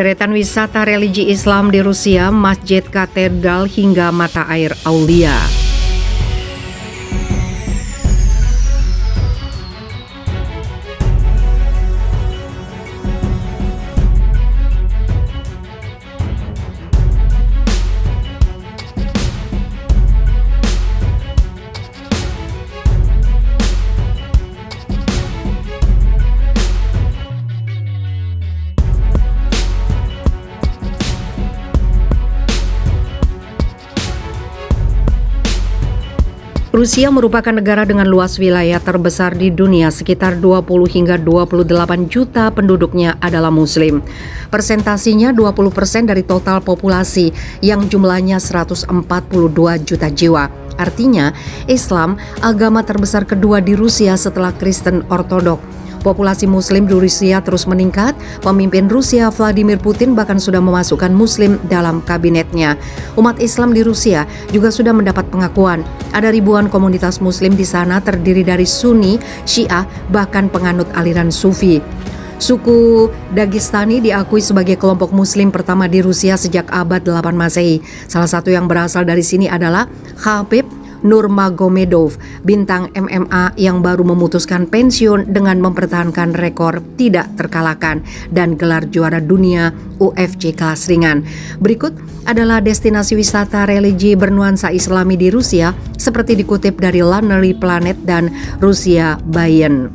Deretan wisata religi Islam di Rusia, Masjid Katedral hingga mata air Aulia. Rusia merupakan negara dengan luas wilayah terbesar di dunia, sekitar 20 hingga 28 juta penduduknya adalah muslim. Persentasinya 20% dari total populasi yang jumlahnya 142 juta jiwa. Artinya, Islam agama terbesar kedua di Rusia setelah Kristen Ortodok. Populasi muslim di Rusia terus meningkat. Pemimpin Rusia Vladimir Putin bahkan sudah memasukkan muslim dalam kabinetnya. Umat Islam di Rusia juga sudah mendapat pengakuan. Ada ribuan komunitas muslim di sana terdiri dari Sunni, Syiah, bahkan penganut aliran Sufi. Suku Dagestani diakui sebagai kelompok muslim pertama di Rusia sejak abad 8 Masehi. Salah satu yang berasal dari sini adalah Khabib Nurmagomedov, bintang MMA yang baru memutuskan pensiun dengan mempertahankan rekor tidak terkalahkan dan gelar juara dunia UFC kelas ringan. Berikut adalah destinasi wisata religi bernuansa Islami di Rusia seperti dikutip dari Lunar Planet dan Rusia Bayan.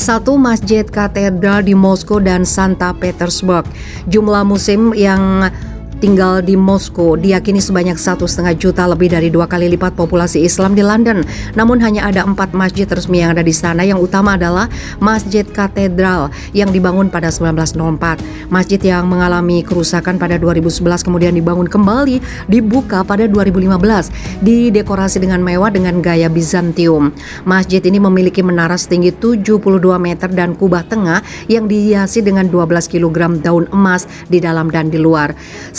1. Masjid Katedral di Moskow dan Sankt Petersburg. Jumlah muslim yang tinggal di Moskow diyakini sebanyak 1,5 juta, lebih dari 2 kali lipat populasi Islam di London. Namun hanya ada 4 masjid resmi yang ada di sana. Yang utama adalah Masjid Katedral yang dibangun pada 1904. Masjid yang mengalami kerusakan pada 2011 kemudian dibangun kembali, dibuka pada 2015, didekorasi dengan mewah dengan gaya Bizantium. Masjid ini memiliki menara setinggi 72 meter dan kubah tengah yang dihiasi dengan 12 kg daun emas di dalam dan di luar.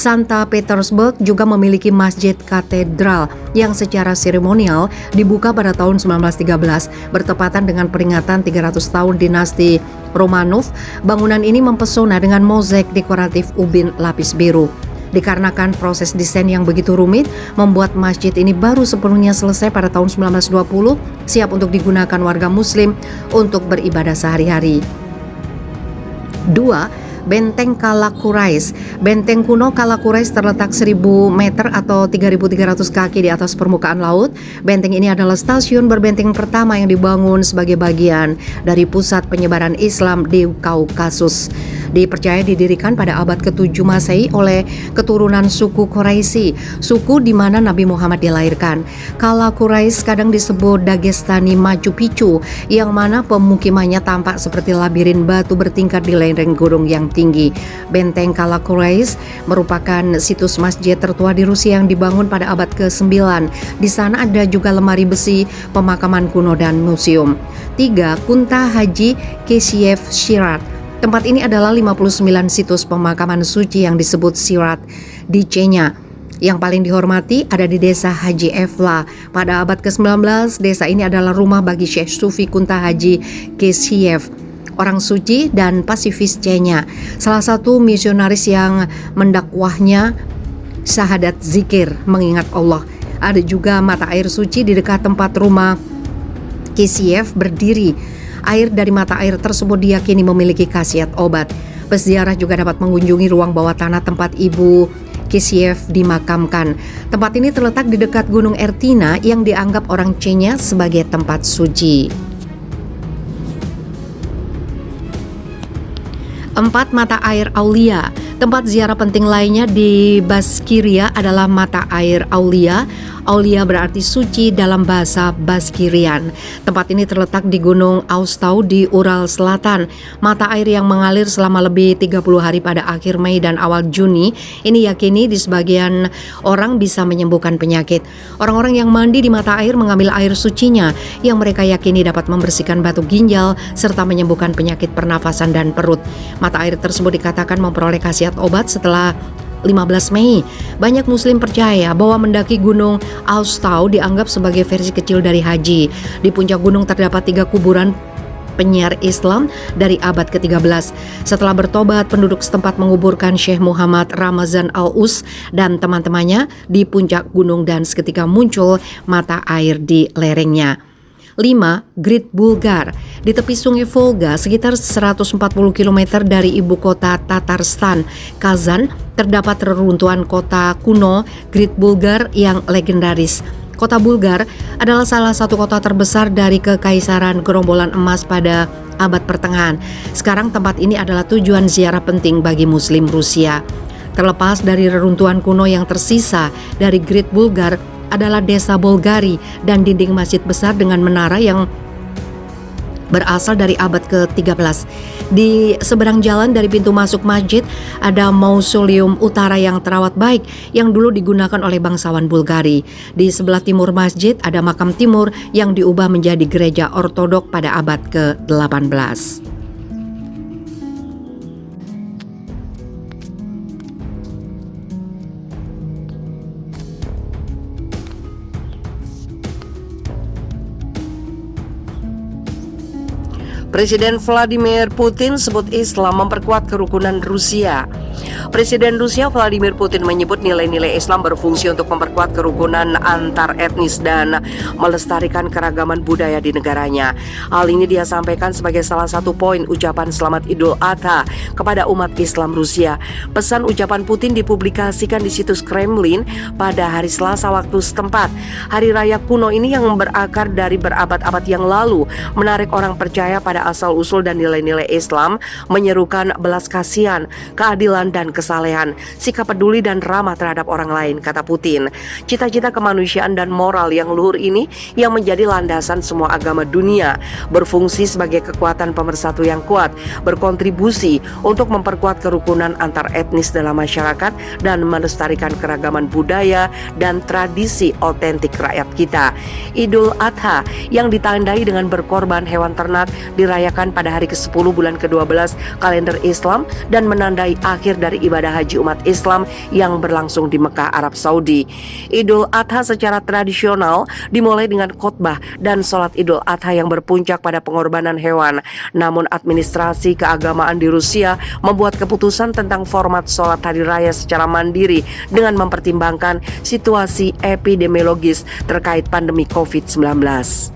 Sankt Petersburg juga memiliki Masjid Katedral yang secara seremonial dibuka pada tahun 1913 bertepatan dengan peringatan 300 tahun dinasti Romanov. Bangunan ini mempesona dengan mozaik dekoratif ubin lapis biru. Dikarenakan proses desain yang begitu rumit, membuat masjid ini baru sepenuhnya selesai pada tahun 1920, siap untuk digunakan warga muslim untuk beribadah sehari-hari. 2. Benteng Kalakurais. Benteng kuno Kalakurais terletak 1000 meter atau 3.300 kaki di atas permukaan laut. Benteng ini adalah stasiun berbenteng pertama yang dibangun sebagai bagian dari pusat penyebaran Islam di Kaukasus. Dipercaya didirikan pada abad ke-7 Masehi oleh keturunan suku Quraisy, suku di mana Nabi Muhammad dilahirkan. Kalakurais kadang disebut Dagestani Machu Picchu, yang mana pemukimannya tampak seperti labirin batu bertingkat di lereng gunung yang tinggi. Benteng Kalakurais merupakan situs masjid tertua di Rusia yang dibangun pada abad ke-9. Di sana ada juga lemari besi, pemakaman kuno dan museum. 3. Kunta Haji Kesiev Shirat. Tempat ini adalah 59 situs pemakaman suci yang disebut Sirat di Chechnya. Yang paling dihormati ada di desa Haji Evla. Pada abad ke-19, desa ini adalah rumah bagi Syekh Sufi Kunta Haji Kesiev, orang suci dan pasifis Chechnya, salah satu misionaris yang mendakwahnya syahadat zikir, mengingat Allah. Ada juga mata air suci di dekat tempat rumah Kesiev berdiri. Air dari mata air tersebut diyakini memiliki khasiat obat. Peziarah juga dapat mengunjungi ruang bawah tanah tempat Ibu Kesiev dimakamkan. Tempat ini terletak di dekat Gunung Ertina yang dianggap orang Chechnya sebagai tempat suci. 4. Mata air Aulia. Tempat ziarah penting lainnya di Baskiria adalah mata air Aulia. Aulia berarti suci dalam bahasa Baskirian. Tempat ini terletak di Gunung Austau di Ural Selatan. Mata air yang mengalir selama lebih 30 hari pada akhir Mei dan awal Juni ini yakini di sebagian orang bisa menyembuhkan penyakit. Orang-orang yang mandi di mata air mengambil air sucinya yang mereka yakini dapat membersihkan batu ginjal serta menyembuhkan penyakit pernafasan dan perut. Mata air tersebut dikatakan memperoleh khasiat obat setelah 15 Mei. Banyak muslim percaya bahwa mendaki gunung Austau dianggap sebagai versi kecil dari haji. Di puncak gunung terdapat 3 kuburan penyiar Islam dari abad ke-13. Setelah bertobat, penduduk setempat menguburkan Syekh Muhammad Ramazan Al-Us dan teman-temannya di puncak gunung dan seketika muncul mata air di lerengnya. 5. Great Bulgar. Di tepi sungai Volga sekitar 140 km dari ibu kota Tatarstan, Kazan, terdapat reruntuhan kota kuno Great Bulgar yang legendaris. Kota Bulgar adalah salah satu kota terbesar dari Kekaisaran Gerombolan Emas pada abad pertengahan. Sekarang tempat ini adalah tujuan ziarah penting bagi Muslim Rusia. Terlepas dari reruntuhan kuno yang tersisa dari Great Bulgar adalah desa Bolgari dan dinding masjid besar dengan menara yang berasal dari abad ke-13. Di seberang jalan dari pintu masuk masjid ada mausoleum utara yang terawat baik yang dulu digunakan oleh bangsawan Bulgari. Di sebelah timur masjid ada makam timur yang diubah menjadi gereja ortodok pada abad ke-18. Presiden Vladimir Putin sebut Islam memperkuat kerukunan Rusia. Presiden Rusia Vladimir Putin menyebut nilai-nilai Islam berfungsi untuk memperkuat kerukunan antar etnis dan melestarikan keragaman budaya di negaranya. Hal ini dia sampaikan sebagai salah satu poin ucapan Selamat Idul Adha kepada umat Islam Rusia. Pesan ucapan Putin dipublikasikan di situs Kremlin pada hari Selasa waktu setempat. Hari raya kuno ini yang berakar dari berabad-abad yang lalu menarik orang percaya pada asal-usul dan nilai-nilai Islam, menyerukan belas kasihan, keadilan dan kesalehan, sikap peduli dan ramah terhadap orang lain, kata Putin. Cita-cita kemanusiaan dan moral yang luhur ini yang menjadi landasan semua agama dunia, berfungsi sebagai kekuatan pemersatu yang kuat, berkontribusi untuk memperkuat kerukunan antar etnis dalam masyarakat dan melestarikan keragaman budaya dan tradisi otentik rakyat kita. Idul Adha yang ditandai dengan berkorban hewan ternak dirayakan pada hari ke-10 bulan ke-12 kalender Islam dan menandai akhir dari ibadah haji umat Islam yang berlangsung di Mekah, Arab Saudi. Idul Adha secara tradisional dimulai dengan khotbah dan sholat Idul Adha yang berpuncak pada pengorbanan hewan. Namun administrasi keagamaan di Rusia membuat keputusan tentang format sholat hari raya secara mandiri dengan mempertimbangkan situasi epidemiologis terkait pandemi COVID-19.